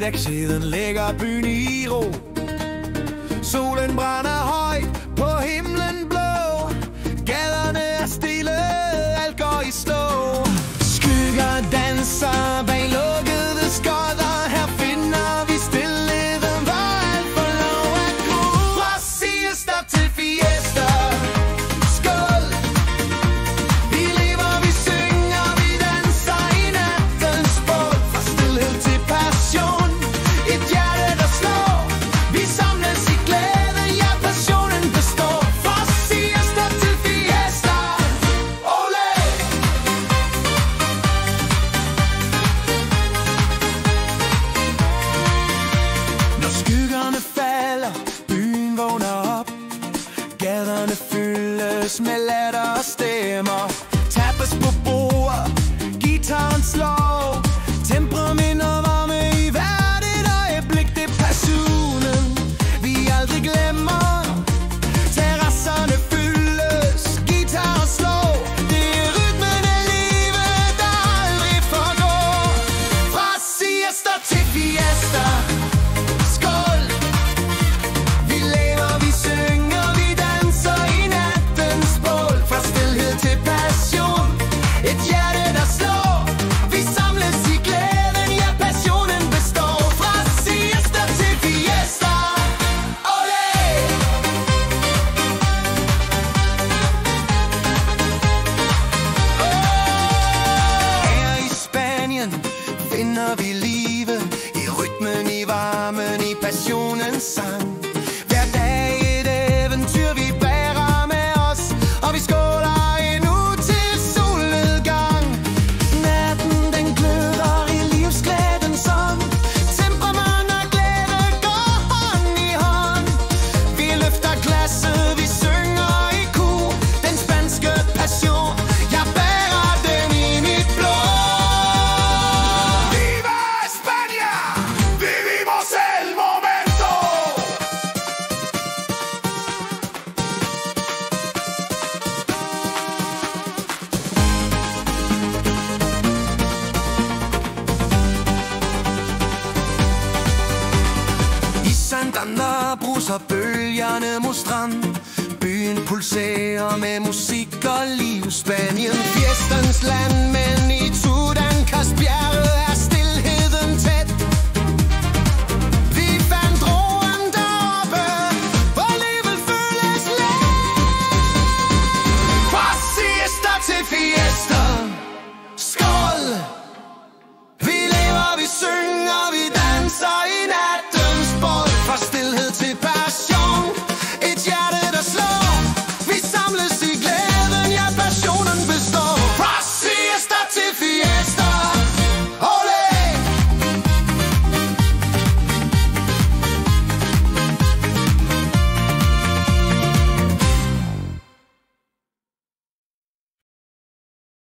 middagssiden lægger byen i ro. Solen brænder højt på himlen blå. Gaderne er stille, alt går i stå. Skygger danser bag lukkede skodder. Her finder vi stilheden, hvor alt får lov at gro. Fra siesta til fiesta. Skål! Vi lever, vi synger, vi danser i nattens bål. Fra stilhed til passion. Et hjerte, der slår. Vi samles i glæde, ja, passionen består. Fra siesta til fiesta. Ole! Når skyggerne falder, byen vågner op. Gaderne fyldes med latter og stemmer. Tappes på bordet, guitaren slår. Temperament og varme i hvert et øjeblik. Det er passionen, vi aldrig glemmer. Terrasserne fyldes, guitaren slår. Det er rytmen af livet, der aldrig forgår. Fra siesta til fiesta. Skål! Vi lever, vi synger, vi danser i nattens bål. Fra stilhed til passion. Et hjerte, der slår. Vi samles i glæden, ja, passionen består. Fra siesta til fiesta. Ole! Her i Spanien finder vi livet i rytmen, i varmen, i passionens sang. Hver dag et eventyr, vi bærer med os, og vi skåler endnu til solnedgang. Natten, den gløder i livsglæden som temperament og glæde går hånd i hånd. Vi løfter glasset, vi synger i kor. Den spanske passion, jeg bærer den i mit blod. Viva España! Vivimos el momento! I Santander bruser bølgerne mod strand. Byen pulserer med musik og liv. Spanien, fiestens land.